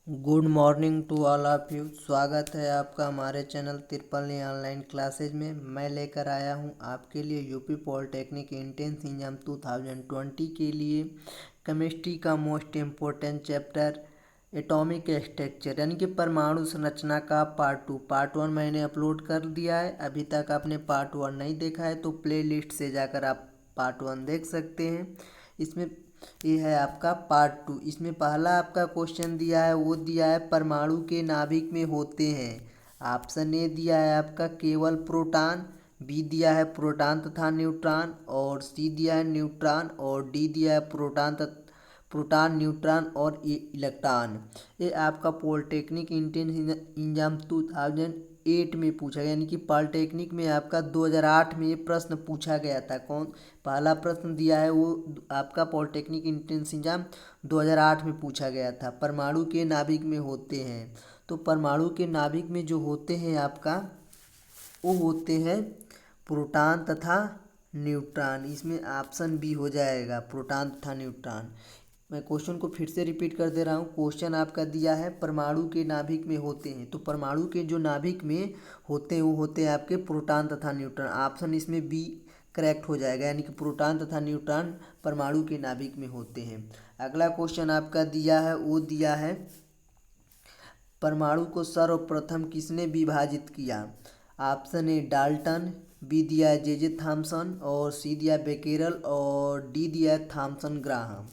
Good morning to all of you. स्वागत है आपका हमारे चैनल तिरपल ऑनलाइन क्लासेज में। मैं लेकर आया हूं आपके लिए यूपी पॉलिटेक्निक एंट्रेंस एग्जाम 2020 के लिए केमिस्ट्री का most important chapter atomic structure यानी कि परमाणु संरचना का पार्ट वन मैंने अपलोड कर दिया है। अभी तक आपने पार्ट वन नहीं देखा है तो प्ले लिस्ट से जाकर आप पार्ट वन देख सकते हैं। इसमें ये है आपका पार्ट टू। इसमें पहला आपका क्वेश्चन दिया है, वो दिया है परमाणु के नाभिक में होते हैं। ऑप्शन ए दिया है आपका केवल प्रोटॉन, बी दिया है प्रोटॉन तथा न्यूट्रॉन, और सी दिया है न्यूट्रॉन, और डी दिया है प्रोटॉन न्यूट्रॉन और इलेक्ट्रॉन। ये आपका पॉलिटेक्निक एंट्रेंस एग्जाम 2008 में पूछा गया, यानी कि पॉलिटेक्निक में आपका 2008 में ये प्रश्न पूछा गया था। कौन पहला प्रश्न दिया है वो आपका पॉलिटेक्निक एंट्रेंस एग्जाम 2008 में पूछा गया था। परमाणु के नाभिक में होते हैं, तो परमाणु के नाभिक में जो होते हैं आपका वो होते हैं प्रोटॉन तथा न्यूट्रॉन। इसमें ऑप्शन बी हो जाएगा, प्रोटॉन तथा न्यूट्रॉन। मैं क्वेश्चन को फिर से रिपीट कर दे रहा हूँ। क्वेश्चन आपका दिया है परमाणु के नाभिक में होते हैं, तो परमाणु के जो नाभिक में होते हैं वो होते हैं आपके प्रोटॉन तथा न्यूट्रॉन। ऑप्शन इसमें बी करेक्ट हो जाएगा, यानी कि प्रोटॉन तथा न्यूट्रॉन परमाणु के नाभिक में होते हैं। अगला क्वेश्चन आपका दिया है, वो दिया है परमाणु को सर्वप्रथम किसने विभाजित किया। ऑप्शन ए डाल्टन, बी दिया है जे थॉमसन, और सी दिया है बेकेरल, और डी दिया है थॉमसन ग्राहम।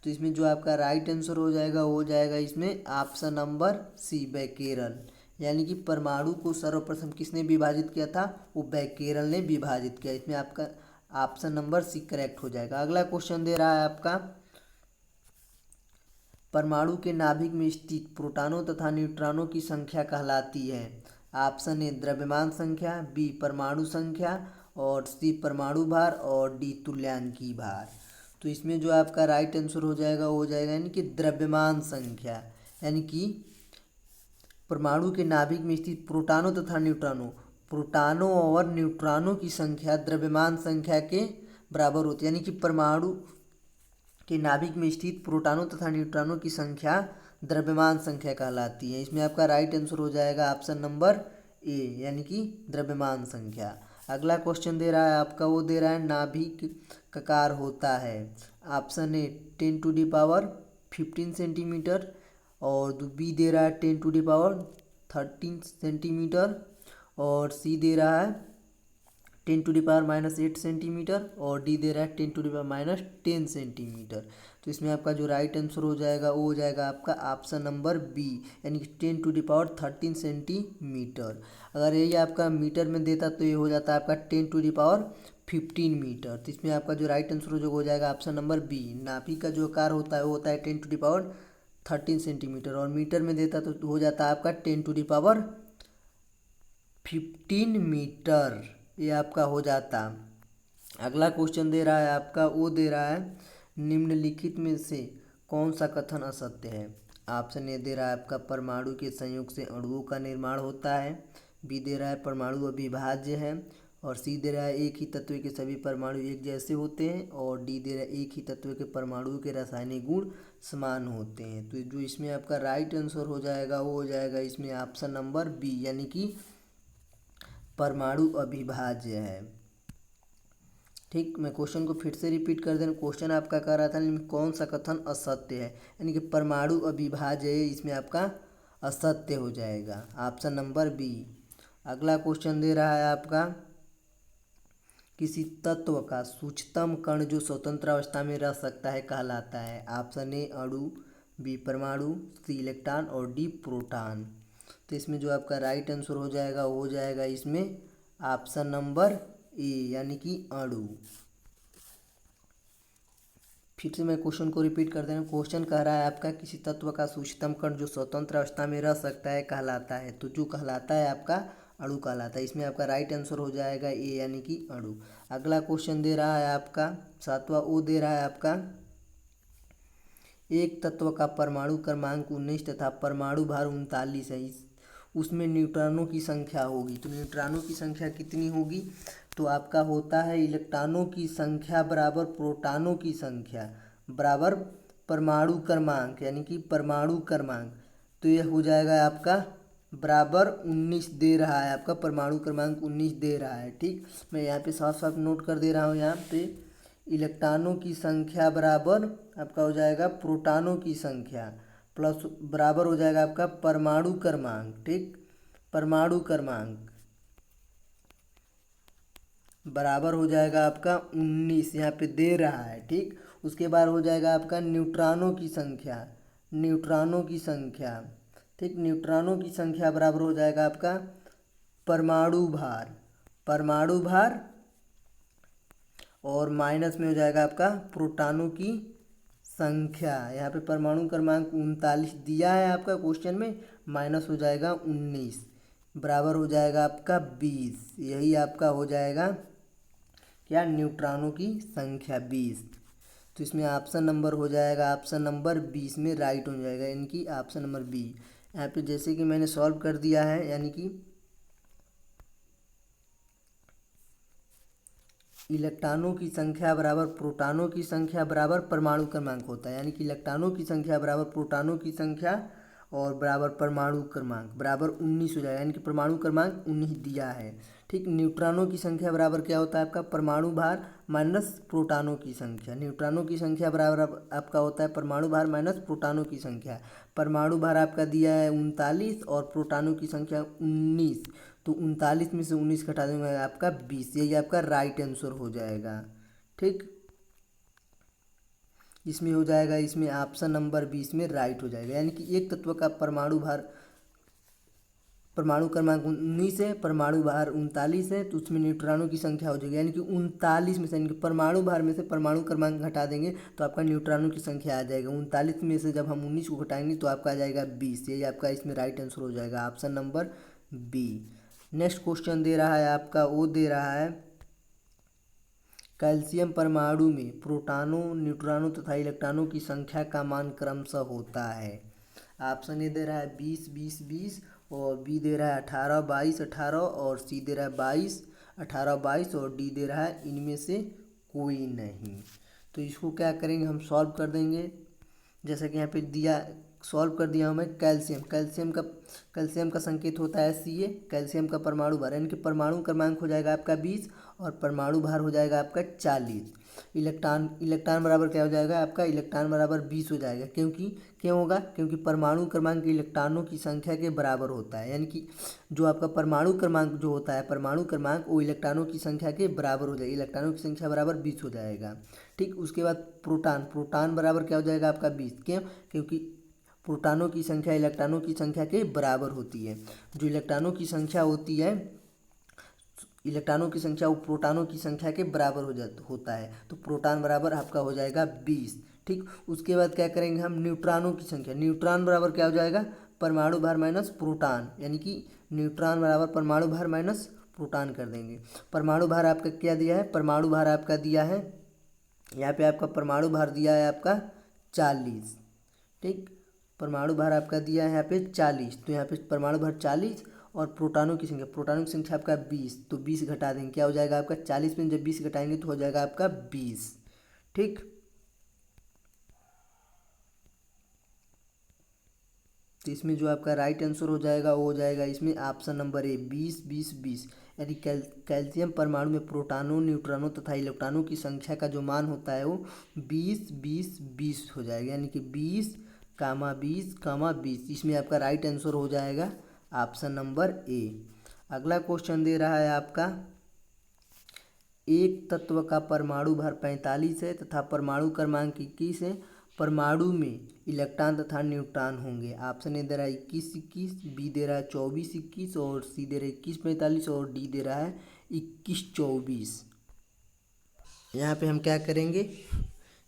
तो इसमें जो आपका राइट आंसर हो जाएगा वो हो जाएगा इसमें ऑप्शन नंबर सी बेकेरल, यानी कि परमाणु को सर्वप्रथम किसने विभाजित किया था, वो बेकेरल ने विभाजित किया। इसमें आपका ऑप्शन नंबर सी करेक्ट हो जाएगा। अगला क्वेश्चन दे रहा है आपका परमाणु के नाभिक में स्थित प्रोटॉनों तथा न्यूट्रॉनों की संख्या कहलाती है। ऑप्शन ए द्रव्यमान संख्या, बी परमाणु संख्या, और सी परमाणु भार, और डी तुल्यांकी भार। तो इसमें जो आपका राइट आंसर हो जाएगा वो हो जाएगा यानी कि द्रव्यमान संख्या, यानी कि परमाणु के नाभिक में स्थित प्रोटॉनों और न्यूट्रॉनों की संख्या द्रव्यमान संख्या के बराबर होती है। यानी कि परमाणु के नाभिक में स्थित प्रोटॉनों तथा न्यूट्रॉनों की संख्या द्रव्यमान संख्या कहलाती है। इसमें आपका राइट आंसर हो जाएगा ऑप्शन नंबर ए, यानी कि द्रव्यमान संख्या। अगला क्वेश्चन दे रहा है आपका, वो दे रहा है नाभिक का आकार होता है। ऑप्शन ए 10⁻15 सेंटीमीटर, और बी दे रहा है 10⁻13 सेंटीमीटर, और सी दे रहा है 10⁻−8 सेंटीमीटर, और डी दे रहा है 10⁻−10 सेंटीमीटर। तो इसमें आपका जो राइट आंसर हो जाएगा वो हो जाएगा आपका ऑप्शन नंबर बी, यानी कि 10⁻13 सेंटीमीटर। अगर यही आपका मीटर में देता तो ये हो जाता है आपका 10⁻15 मीटर। तो इसमें आपका जो राइट आंसर हो जाएगा ऑप्शन नंबर बी। नाभि का जो आकार होता है वो होता है 10⁻13 सेंटीमीटर, और मीटर में देता तो हो जाता है आपका 10⁻15 मीटर। ये आपका हो जाता। अगला क्वेश्चन दे रहा है आपका, वो दे रहा है निम्नलिखित में से कौन सा कथन असत्य है। ऑप्शन ए दे रहा है आपका परमाणु के संयोग से अणुओं का निर्माण होता है, बी दे रहा है परमाणु अविभाज्य है, और सी दे रहा है एक ही तत्व के सभी परमाणु एक जैसे होते हैं, और डी दे रहा है एक ही तत्व के परमाणुओं के रासायनिक गुण समान होते हैं। तो जो इसमें आपका राइट आंसर हो जाएगा वो हो जाएगा इसमें ऑप्शन नंबर बी, यानी कि परमाणु अविभाज्य है। ठीक, मैं क्वेश्चन को फिर से रिपीट कर देना। क्वेश्चन आपका कह रहा था कौन सा कथन असत्य है, यानी कि परमाणु अविभाज्य है, इसमें आपका असत्य हो जाएगा ऑप्शन नंबर बी। अगला क्वेश्चन दे रहा है आपका किसी तत्व का सूक्ष्मतम कण जो स्वतंत्र अवस्था में रह सकता है कहलाता है। ऑप्शन ए अणु, बी परमाणु, सी इलेक्ट्रॉन, और डी प्रोटॉन। तो इसमें जो आपका राइट आंसर हो जाएगा वो हो जाएगा इसमें ऑप्शन नंबर ए, यानी कि अणु। फिर से मैं क्वेश्चन को रिपीट कर दे रहा हूँ। क्वेश्चन कह रहा है आपका किसी तत्व का सूक्ष्मतम कण जो स्वतंत्र अवस्था में रह सकता है कहलाता है, तो जो कहलाता है आपका अणु कहलाता है। इसमें आपका राइट आंसर हो जाएगा ए, यानी कि अणु। अगला क्वेश्चन दे रहा है आपका सातवां, वो दे रहा है आपका एक तत्व का परमाणु क्रमांक 19 तथा परमाणु भार 39 है, उसमें न्यूट्रॉनों की संख्या होगी। तो न्यूट्रॉनों की संख्या कितनी होगी, तो आपका होता है इलेक्ट्रॉनों की संख्या बराबर प्रोटॉनों की संख्या बराबर परमाणु क्रमांक, यानी कि परमाणु क्रमांक। तो ये हो जाएगा आपका बराबर 19 दे रहा है, आपका परमाणु क्रमांक 19 दे रहा है। ठीक, मैं यहाँ पे साफ साफ नोट कर दे रहा हूँ। यहाँ पे इलेक्ट्रॉनों की संख्या बराबर आपका हो जाएगा प्रोटॉनों की संख्या प्लस बराबर हो जाएगा आपका परमाणु क्रमांक। ठीक, परमाणु क्रमांक बराबर हो जाएगा आपका 19, यहाँ पे दे रहा है। ठीक, उसके बाद हो जाएगा आपका न्यूट्रॉनों की संख्या, न्यूट्रॉनों की संख्या। ठीक, न्यूट्रॉनों की संख्या बराबर हो जाएगा आपका परमाणु भार, परमाणु भार और माइनस में हो जाएगा आपका प्रोटॉनों की संख्या। यहाँ पे परमाणु क्रमांक 39 दिया है आपका क्वेश्चन में, माइनस हो जाएगा 19 बराबर हो जाएगा आपका 20। यही आपका हो जाएगा क्या, न्यूट्रॉनों की संख्या 20। तो इसमें ऑप्शन नंबर हो जाएगा, ऑप्शन नंबर 20 में राइट हो जाएगा, यानी कि ऑप्शन नंबर बी। यहाँ पे जैसे कि मैंने सॉल्व कर दिया है, यानी कि इलेक्ट्रॉनों की संख्या बराबर प्रोटॉनों की संख्या बराबर परमाणु क्रमांक होता है, यानी कि इलेक्ट्रॉनों की संख्या बराबर प्रोटॉनों की संख्या और बराबर परमाणु क्रमांक बराबर 19 हो जाएगा, यानी कि परमाणु क्रमांक 19 दिया है। ठीक, न्यूट्रॉनों की संख्या बराबर क्या होता है आपका परमाणु भार माइनस प्रोटॉनों की संख्या। न्यूट्रॉनों की संख्या बराबर आपका होता है परमाणु भार माइनस प्रोटॉनों की संख्या। परमाणु भार आपका दिया है 39 और प्रोटॉनों की संख्या 19, तो 39 में से 19 घटा देंगे आपका 20। यही आपका राइट आंसर हो जाएगा। ठीक, इसमें हो जाएगा, इसमें ऑप्शन नंबर 20 में राइट हो जाएगा, यानी कि एक तत्व का परमाणु भार परमाणु क्रमांक 19 है, परमाणु भार 39 है, तो उसमें न्यूट्रॉनों की संख्या हो जाएगी, यानी कि 39 में से, यानी कि परमाणु भार में से परमाणु क्रमांक घटा देंगे तो आपका न्यूट्रॉनों की संख्या आ जाएगा। 39 में से जब हम 19 को घटाएंगे तो आपका आ जाएगा 20। यही आपका इसमें राइट आंसर हो जाएगा, option number B. Next question दे रहा है आपका, वो दे रहा है कैल्शियम परमाणु में प्रोटॉनों, न्यूट्रॉनों तथा इलेक्ट्रॉनों की संख्या का मान क्रमशः होता है। ऑप्शन ए दे रहा है 20 20 20 और बी दे रहा है 18 22 18 और सी दे रहा है 22 18 22 और डी दे रहा है इनमें से कोई नहीं। तो इसको क्या करेंगे, हम सॉल्व कर देंगे। जैसा कि यहाँ पे दिया, सॉल्व कर दिया हमें कैल्शियम, कैल्शियम का संकेत होता है Ca। कैल्शियम का परमाणु भार, यानी कि परमाणु क्रमांक हो जाएगा आपका 20 और परमाणु भार हो जाएगा आपका 40। इलेक्ट्रॉन बराबर क्या हो जाएगा आपका, इलेक्ट्रॉन बराबर 20 हो जाएगा। क्यों होगा, क्योंकि परमाणु क्रमांक इलेक्ट्रॉनों की संख्या के बराबर होता है, यानी कि जो आपका परमाणु क्रमांक जो होता है, परमाणु क्रमांक वो इलेक्ट्रॉनों की संख्या के बराबर हो जाएगा। इलेक्ट्रॉनों की संख्या बराबर 20 हो जाएगा। ठीक, उसके बाद प्रोटॉन बराबर क्या हो जाएगा आपका 20। क्यों, क्योंकि प्रोटॉनों की संख्या इलेक्ट्रॉनों की संख्या के बराबर होती है। जो इलेक्ट्रॉनों की संख्या होती है, इलेक्ट्रॉनों की संख्या वो प्रोटॉनों की संख्या के बराबर होता है, तो प्रोटॉन बराबर आपका हो जाएगा 20। ठीक, उसके बाद क्या करेंगे हम, न्यूट्रॉनों की संख्या, न्यूट्रॉन बराबर क्या हो जाएगा परमाणु भार माइनस प्रोटॉन, यानी कि न्यूट्रॉन बराबर परमाणु भार माइनस प्रोटॉन कर देंगे। परमाणु भार आपका क्या दिया है, परमाणु भार आपका दिया है, यहाँ पे आपका परमाणु भार दिया है आपका 40। ठीक, परमाणु भार आपका दिया है यहाँ पे 40, तो यहाँ पे परमाणु भार 40 और प्रोटॉनों की संख्या आपका 20, तो 20 घटा देंगे, क्या हो जाएगा आपका 40 में जब 20 घटाएंगे तो हो जाएगा आपका 20। ठीक, तो इसमें जो आपका राइट आंसर हो जाएगा वो हो जाएगा इसमें ऑप्शन नंबर ए 20 20 20, यानी कैल्शियम परमाणु में प्रोटॉनों, न्यूट्रॉनों तथा इलेक्ट्रॉनों की संख्या का जो मान होता है वो 20 20 20 हो जाएगा, यानी कि 20 कामा 20 कामा 20। इसमें आपका राइट आंसर हो जाएगा ऑप्शन नंबर ए। अगला क्वेश्चन दे रहा है आपका, एक तत्व का परमाणु भार 45 है तथा परमाणु क्रमांक 21 है, परमाणु में इलेक्ट्रॉन तथा न्यूट्रॉन होंगे। ऑप्शन ए दे रहा है 21 21, बी दे रहा है 24 21 और सी दे रहा है 21 45 और डी दे रहा है 21 24। यहाँ पे हम क्या करेंगे,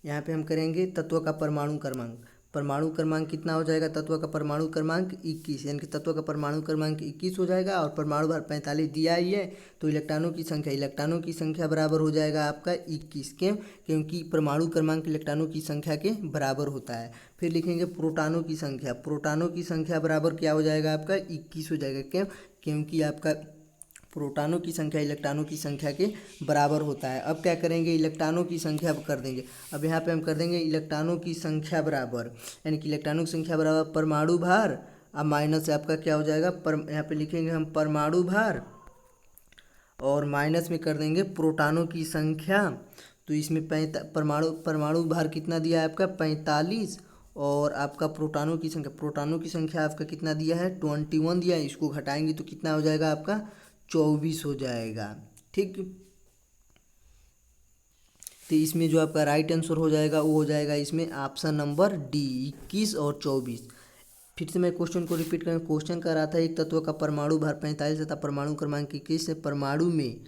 यहाँ पे हम करेंगे तत्व का परमाणु क्रमांक। परमाणु क्रमांक कितना हो जाएगा, तत्व का परमाणु क्रमांक 21, यानी कि तत्व का परमाणु क्रमांक 21 हो जाएगा और परमाणु भार 45 दिया ही है, तो इलेक्ट्रॉनों की संख्या बराबर हो जाएगा आपका 21। क्यों, क्योंकि परमाणु क्रमांक इलेक्ट्रॉनों की संख्या के बराबर होता है। फिर लिखेंगे प्रोटॉनों की संख्या बराबर क्या हो जाएगा आपका 21 हो जाएगा। क्यों, क्योंकि आपका प्रोटॉनों की संख्या इलेक्ट्रॉनों की संख्या के बराबर होता है। अब क्या करेंगे, इलेक्ट्रॉनों की संख्या कर देंगे। अब यहाँ पे हम कर देंगे इलेक्ट्रॉनों की संख्या बराबर, यानी कि इलेक्ट्रॉनों की संख्या बराबर परमाणु भार अब माइनस से आपका क्या हो जाएगा, यहाँ पे लिखेंगे हम परमाणु भार और माइनस में कर देंगे प्रोटॉनों की संख्या। तो इसमें परमाणु भार कितना दिया है आपका 45, और आपका प्रोटॉनों की संख्या आपका कितना दिया है 21 दिया है। इसको घटाएंगे तो कितना हो जाएगा आपका 24 हो जाएगा। ठीक, तो इसमें जो आपका राइट आंसर हो जाएगा वो हो जाएगा इसमें ऑप्शन नंबर डी 21 और 24। फिर से मैं क्वेश्चन को रिपीट करें। क्वेश्चन कर रहा था एक तत्व का परमाणु भार 45 तथा परमाणु क्रमांक 21 से परमाणु में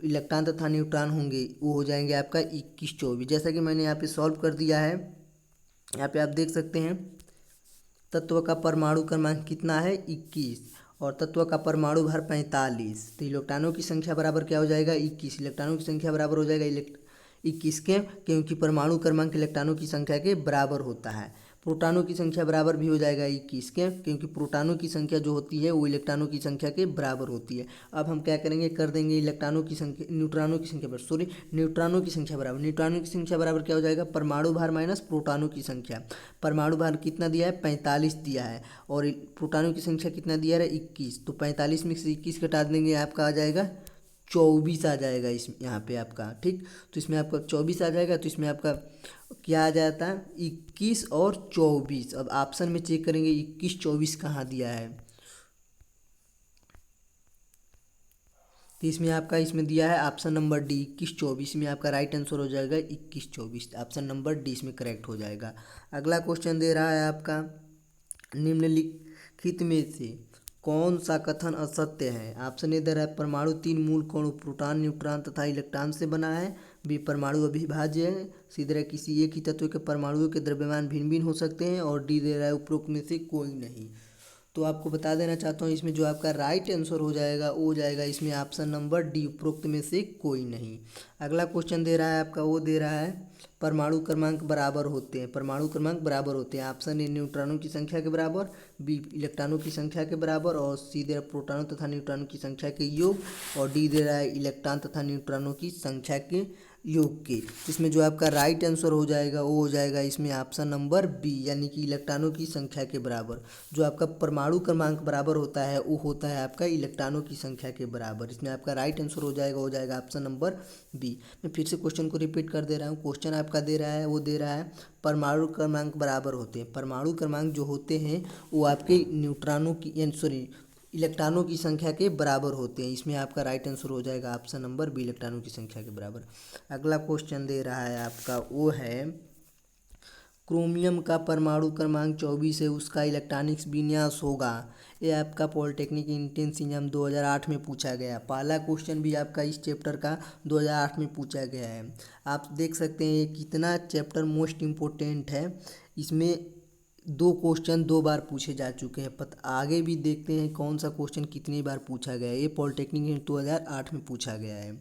इलेक्ट्रॉन तथा न्यूट्रॉन होंगे, वो हो जाएंगे आपका 21-24। जैसा कि मैंने यहाँ पे सॉल्व कर दिया है, यहाँ पे आप देख सकते हैं तत्व का परमाणु क्रमांक कितना है 21 और तत्व का परमाणु भार 45। तो इलेक्ट्रॉनों की संख्या बराबर क्या हो जाएगा 21। इलेक्ट्रॉनों की संख्या बराबर हो जाएगा 21 के, क्योंकि परमाणु क्रमांक इलेक्ट्रॉनों की संख्या के बराबर होता है। प्रोटॉनों की संख्या बराबर भी हो जाएगा 21 के, क्योंकि प्रोटॉनों की संख्या जो होती है वो इलेक्ट्रॉनों की संख्या के बराबर होती है। अब हम क्या करेंगे, कर देंगे न्यूट्रॉनों की संख्या बराबर। न्यूट्रॉनों की संख्या बराबर क्या हो जाएगा, परमाणु भार माइनस प्रोटॉनों की संख्या। परमाणु भार कितना दिया है 45 दिया है, और प्रोटॉनों की संख्या कितना दिया है 21। तो 45 में से 21 घटा देंगे, आपका आ जाएगा 24 आ जाएगा इसमें यहाँ पे आपका। ठीक, तो इसमें आपका 24 आ जाएगा। तो इसमें आपका क्या आ जाता है 21 और 24। अब ऑप्शन में चेक करेंगे 21-24 कहाँ दिया है, तो इसमें दिया है ऑप्शन नंबर डी 21-24 में आपका राइट आंसर हो जाएगा 21-24। ऑप्शन नंबर डी इसमें करेक्ट हो जाएगा। अगला क्वेश्चन दे रहा है आपका, निम्नलिखित में से कौन सा कथन असत्य है। ऑप्शन ए दे रहा है परमाणु 3 मूल कणों प्रोटॉन न्यूट्रॉन तथा इलेक्ट्रॉन से बना है। बी परमाणु अविभाज्य है। सी दे रहा है किसी एक ही तत्व के परमाणुओं के द्रव्यमान भिन्न भिन्न हो सकते हैं। और डी दे रहा है उपरोक्त में से कोई नहीं। तो आपको बता देना चाहता हूँ इसमें जो आपका राइट आंसर हो जाएगा वो हो जाएगा इसमें ऑप्शन नंबर डी उपरोक्त में से कोई नहीं। अगला क्वेश्चन दे रहा है आपका, वो दे रहा है परमाणु क्रमांक बराबर होते हैं। परमाणु क्रमांक बराबर होते हैं। ऑप्शन ए न्यूट्रॉनों की संख्या के बराबर, बी इलेक्ट्रॉनों की संख्या के बराबर, और सी दे रहा है प्रोटॉनों तथा न्यूट्रॉनों की संख्या के योग, और डी दे रहा है इलेक्ट्रॉन तथा न्यूट्रॉनों की संख्या के योग के। इसमें जो आपका राइट आंसर हो जाएगा वो हो जाएगा इसमें ऑप्शन नंबर बी, यानी कि इलेक्ट्रॉनों की संख्या के बराबर। जो आपका परमाणु क्रमांक बराबर होता है वो होता है आपका इलेक्ट्रॉनों की संख्या के बराबर। इसमें आपका राइट आंसर हो जाएगा ऑप्शन नंबर बी। मैं फिर से क्वेश्चन को रिपीट कर दे रहा हूँ। क्वेश्चन आपका दे रहा है, वो दे रहा है परमाणु क्रमांक बराबर होते हैं। परमाणु क्रमांक जो होते हैं वो आपके न्यूट्रॉनों की इलेक्ट्रॉनों की संख्या के बराबर होते हैं। इसमें आपका राइट आंसर हो जाएगा ऑप्शन नंबर बी, इलेक्ट्रॉनों की संख्या के बराबर। अगला क्वेश्चन दे रहा है आपका, वो है क्रोमियम का परमाणु क्रमांक 24 है, उसका इलेक्ट्रॉनिक्स विन्यास होगा। ये आपका पॉलिटेक्निक एंट्रेंस एग्जाम 2008 में पूछा गया। पहला क्वेश्चन भी आपका इस चैप्टर का 2008 में पूछा गया है। आप देख सकते हैं ये कितना चैप्टर मोस्ट इम्पोर्टेंट है। इसमें 2 क्वेश्चन 2 बार पूछे जा चुके हैं। आगे भी देखते हैं कौन सा क्वेश्चन कितनी बार पूछा गया है। ये पॉलिटेक्निक 2008 में पूछा गया है।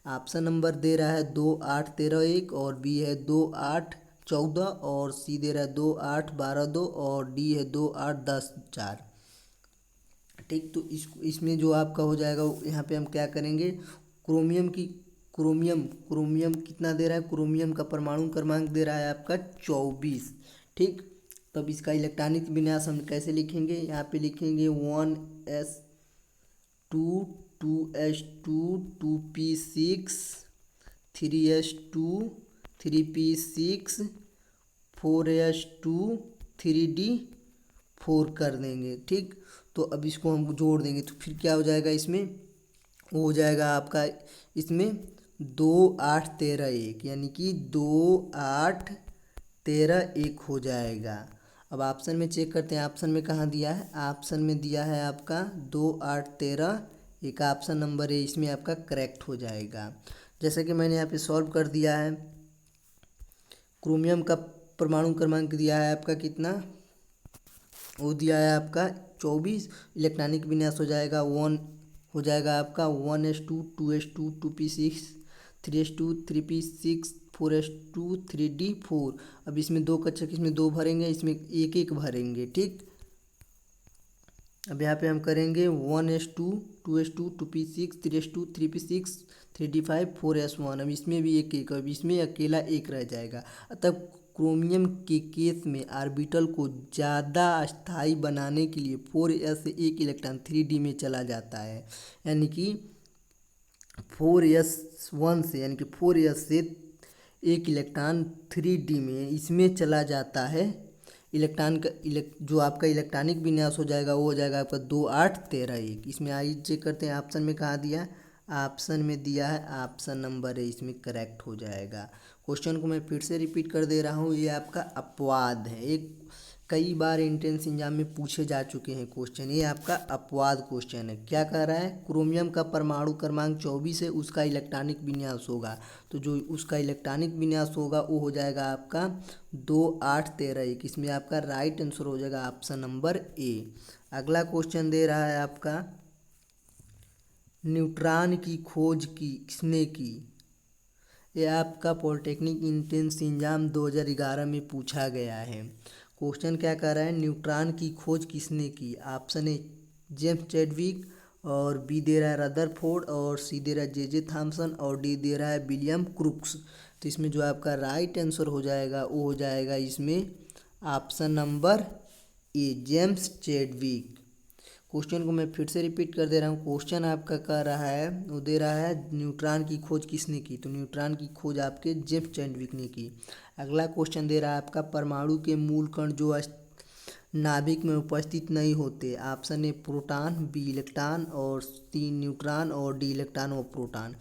ऑप्शन नंबर दे रहा है 2, 8, 13, 1, और बी है 2, 8, 14, और सी दे रहा है 2, 8, 12, 2, और डी है 2, 8, 10, 4। ठीक, तो इसमें जो आपका हो जाएगा यहाँ पे हम क्या करेंगे, क्रोमियम कितना दे रहा है, क्रोमियम का परमाणु क्रमांक दे रहा है आपका 24। ठीक, तब इसका इलेक्ट्रॉनिक विन्यास हम कैसे लिखेंगे, यहाँ पे लिखेंगे 1s2 2s2 2p6 3s2 3p6 4s2 3d4 कर देंगे। ठीक, तो अब इसको हम जोड़ देंगे तो फिर क्या हो जाएगा, इसमें वो हो जाएगा आपका इसमें 2, 8, 13, 1, यानी कि 2, 8, 13, 1 हो जाएगा। अब ऑप्शन में चेक करते हैं, ऑप्शन में कहाँ दिया है, ऑप्शन में दिया है आपका 2, 8, 13, 1 ऑप्शन नंबर है, इसमें आपका करेक्ट हो जाएगा। जैसे कि मैंने यहाँ पे सॉल्व कर दिया है। क्रोमियम का परमाणु क्रमांक दिया है आपका कितना, वो दिया है आपका 24। इलेक्ट्रॉनिक विन्यास हो जाएगा 1 हो जाएगा आपका 1s2 2s2 2p6 3s2 3p6 4s2 3d4। अब इसमें 2 कक्षक, इसमें 2 भरेंगे, इसमें 1 1 भरेंगे। ठीक, अब यहाँ पे हम करेंगे 1s2 2s2 2p6 3s2 3p6 3d5 4s1। अब इसमें भी 1 1, अब इसमें अकेला 1 रह जाएगा। तब क्रोमियम के केस में ऑर्बिटल को ज़्यादा अस्थायी बनाने के लिए 4s से एक इलेक्ट्रॉन 3d में चला जाता है, यानी कि 4s1 से, यानी कि 4s से एक इलेक्ट्रॉन 3d में इसमें चला जाता है। इलेक्ट्रॉन का जो आपका इलेक्ट्रॉनिक विन्यास हो जाएगा वो हो जाएगा आपका 2 8 13 1। इसमें आइए चेक करते हैं ऑप्शन में कहाँ दिया है। ऑप्शन में दिया है ऑप्शन नंबर ए, इसमें करेक्ट हो जाएगा। क्वेश्चन को मैं फिर से रिपीट कर दे रहा हूँ, ये आपका अपवाद है, एक कई बार एंट्रेंस एग्जाम में पूछे जा चुके हैं क्वेश्चन, ये आपका अपवाद क्वेश्चन है। क्या कह रहा है, क्रोमियम का परमाणु क्रमांक 24 है, उसका इलेक्ट्रॉनिक विन्यास होगा, तो जो उसका इलेक्ट्रॉनिक विन्यास होगा वो हो जाएगा आपका 2 8 13 1। इसमें आपका राइट आंसर हो जाएगा ऑप्शन नंबर ए। अगला क्वेश्चन दे रहा है आपका, न्यूट्रॉन की खोज किसने की। ये आपका पॉलिटेक्निक एंट्रेंस एग्जाम 2011 में पूछा गया है। क्वेश्चन क्या कर रहा है, न्यूट्रॉन की खोज किसने की। ऑप्शन ए जेम्स चैडविक, और बी दे रहा है रदरफोर्ड, और सी दे रहा है जे थॉमसन, और डी दे रहा है विलियम क्रूक्स। तो इसमें जो आपका राइट आंसर हो जाएगा वो हो जाएगा इसमें option number A, James Chadwick. Question को मैं फिर से रिपीट कर दे रहा हूँ। क्वेश्चन आपका कह रहा है, वो दे रहा है न्यूट्रॉन की खोज किसने की, तो न्यूट्रॉन की खोज आपके जेम्स चैडविक ने की। अगला क्वेश्चन दे रहा है आपका, परमाणु के मूल कण जो नाभिक में उपस्थित नहीं होते। Option A proton, B electron, और सी न्यूट्रॉन, और डी इलेक्ट्रॉन और प्रोटॉन।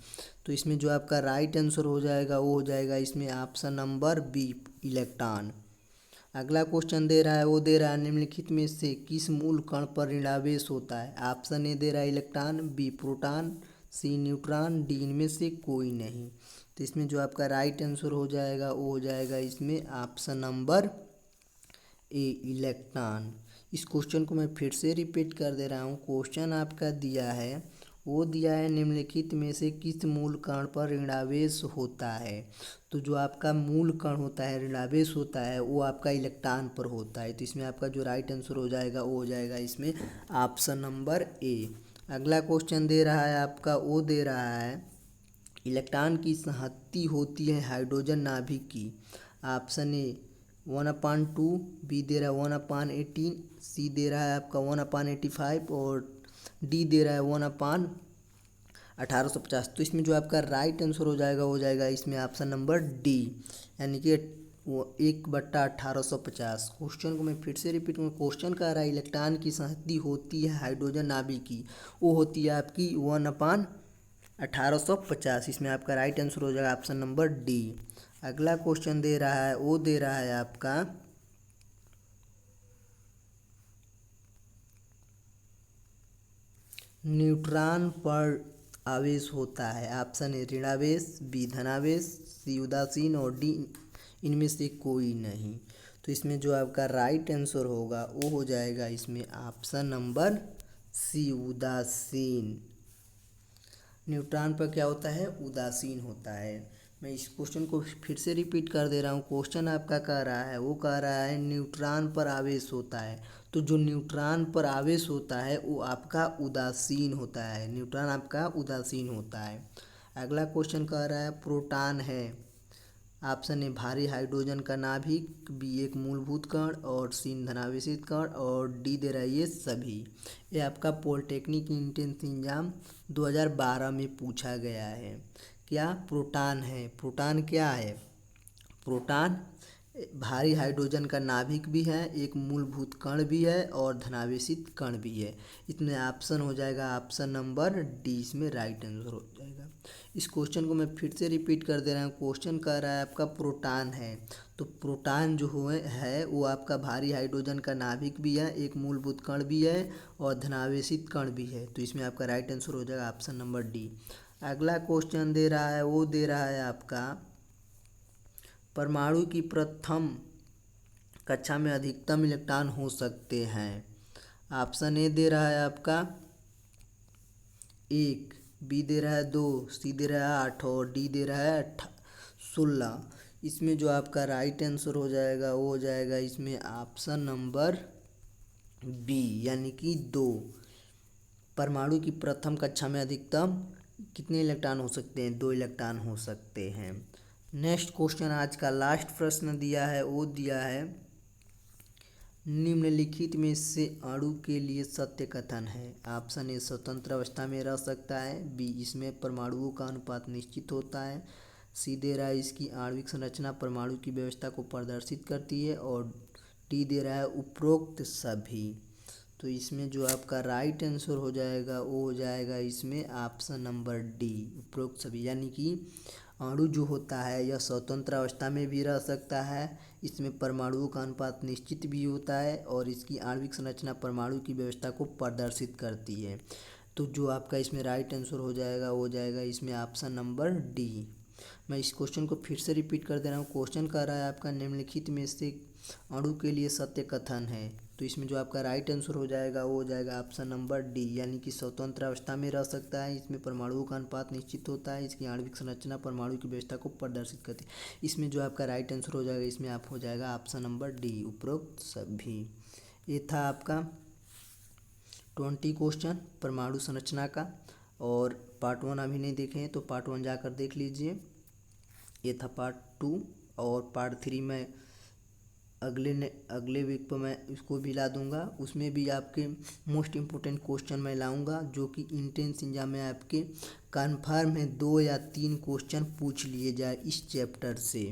तो इसमें जो आपका राइट आंसर हो जाएगा वो हो जाएगा इसमें ऑप्शन नंबर बी, इलेक्ट्रॉन। अगला क्वेश्चन दे रहा है, वो दे रहा है निम्नलिखित में से किस मूल कण पर ऋणावेश होता है। ऑप्शन ए दे रहा है इलेक्ट्रॉन, बी प्रोटॉन, सी न्यूट्रॉन, डी इनमें से कोई नहीं। तो इसमें जो आपका राइट आंसर हो जाएगा वो हो जाएगा इसमें ऑप्शन नंबर ए, इलेक्ट्रॉन। इस क्वेश्चन को मैं फिर से रिपीट कर दे रहा हूँ। क्वेश्चन आपका दिया है, वो दिया है निम्नलिखित में से किस मूल कण पर ऋणावेश होता है। तो जो आपका मूल कण होता है, ऋणावेश होता है, वो आपका इलेक्ट्रॉन पर होता है। तो इसमें आपका जो राइट आंसर हो जाएगा वो हो जाएगा इसमें ऑप्शन नंबर ए। अगला क्वेश्चन दे रहा है आपका, वो दे रहा है इलेक्ट्रॉन की संहति होती है हाइड्रोजन नाभिक की। ऑप्शन ए 1/2, बी दे रहा है 1/18, सी दे रहा है आपका 1/85, और डी दे रहा है 1/1850। तो इसमें जो आपका राइट आंसर हो जाएगा वो हो जाएगा इसमें ऑप्शन नंबर डी, यानी कि वो 1/1850। क्वेश्चन को मैं फिर से रिपीट करूँ। क्वेश्चन कह रहा है इलेक्ट्रॉन की संहति होती है हाइड्रोजन नाभिक की, वो होती है आपकी 1/1850। इसमें आपका राइट आंसर हो जाएगा ऑप्शन नंबर डी। अगला क्वेश्चन दे रहा है, वो दे रहा है आपका, न्यूट्रॉन पर आवेश होता है। ऑप्शन ए ऋणावेश, बी धनावेश, सी उदासीन, और डी इनमें से कोई नहीं। तो इसमें जो आपका राइट आंसर होगा वो हो जाएगा इसमें ऑप्शन नंबर सी, उदासीन। न्यूट्रॉन पर क्या होता है, उदासीन होता है। मैं इस क्वेश्चन को फिर से रिपीट कर दे रहा हूँ। क्वेश्चन आपका कह रहा है, वो कह रहा है न्यूट्रॉन पर आवेश होता है। तो जो न्यूट्रॉन पर आवेश होता है वो आपका उदासीन होता है, न्यूट्रॉन आपका उदासीन होता है। अगला क्वेश्चन कह रहा है प्रोटॉन है। ऑप्शन ए भारी हाइड्रोजन का नाभिक, बी एक मूलभूत कण, और सी धनावेशित कण, और डी दे रहा है ये सभी। ये आपका पॉलिटेक्निक एंट्रेंस एग्जाम 2012 में पूछा गया है। क्या प्रोटॉन है, प्रोटॉन क्या है, प्रोटॉन भारी हाइड्रोजन का नाभिक भी है, एक मूलभूत कण भी है, और धनावेशित कण भी है। इसमें ऑप्शन हो जाएगा ऑप्शन नंबर डी, इसमें राइट आंसर हो जाएगा। इस क्वेश्चन को मैं फिर से रिपीट कर दे रहा हूँ। क्वेश्चन कह रहा है आपका प्रोटॉन है, तो प्रोटॉन जो है वो आपका भारी हाइड्रोजन का नाभिक भी है, एक मूलभूत कण भी है, और धनावेशित कण भी है। तो इसमें आपका राइट आंसर हो जाएगा ऑप्शन नंबर डी। अगला क्वेश्चन दे रहा है, वो दे रहा है आपका, परमाणु की प्रथम कक्षा में अधिकतम इलेक्ट्रॉन हो सकते हैं। ऑप्शन ए दे रहा है आपका 1, बी दे रहा है 2, सी दे रहा है 8, और डी दे रहा है 16। इसमें जो आपका राइट आंसर हो जाएगा वो हो जाएगा इसमें ऑप्शन नंबर बी, यानी कि 2। परमाणु की प्रथम कक्षा में अधिकतम कितने इलेक्ट्रॉन हो सकते हैं, 2 इलेक्ट्रॉन हो सकते हैं। नेक्स्ट क्वेश्चन आज का लास्ट प्रश्न दिया है, वो दिया है निम्नलिखित में से अणु के लिए सत्य कथन है। ऑप्शन ए स्वतंत्र अवस्था में रह सकता है, बी इसमें परमाणुओं का अनुपात निश्चित होता है, सी दे रहा है इसकी आणविक संरचना परमाणु की व्यवस्था को प्रदर्शित करती है, और डी दे रहा है उपरोक्त सभी। तो इसमें जो आपका राइट आंसर हो जाएगा वो हो जाएगा इसमें ऑप्शन नंबर डी, उपरोक्त सभी। यानी कि अणु जो होता है यह स्वतंत्र अवस्था में भी रह सकता है, इसमें परमाणुओं का अनुपात निश्चित भी होता है, और इसकी आणविक संरचना परमाणु की व्यवस्था को प्रदर्शित करती है। तो जो आपका इसमें राइट आंसर हो जाएगा वो हो जाएगा इसमें ऑप्शन नंबर डी। मैं इस क्वेश्चन को फिर से रिपीट कर दे रहा हूँ। क्वेश्चन कह रहा है आपका निम्नलिखित में से अणु के लिए सत्य कथन है, तो इसमें जो आपका राइट आंसर हो जाएगा वो हो जाएगा ऑप्शन नंबर डी, यानी कि स्वतंत्र अवस्था में रह सकता है, इसमें परमाणुओं का अनुपात निश्चित होता है, इसकी आणविक संरचना परमाणु की व्यवस्था को प्रदर्शित करती है। इसमें जो आपका राइट आंसर हो जाएगा इसमें आप हो जाएगा ऑप्शन नंबर डी, उपरोक्त सभी। ये था आपका 20 क्वेश्चन परमाणु संरचना का, और पार्ट 1 अभी नहीं देखे हैं तो पार्ट 1 जाकर देख लीजिए। ये था पार्ट 2, और पार्ट 3 में अगले वीक पर मैं इसको भी ला दूंगा। उसमें भी आपके मोस्ट इम्पोर्टेंट क्वेश्चन मैं लाऊंगा, जो कि इंट्रेंस एग्जाम में आपके कन्फर्म है 2 या 3 क्वेश्चन पूछ लिए जाए इस चैप्टर से।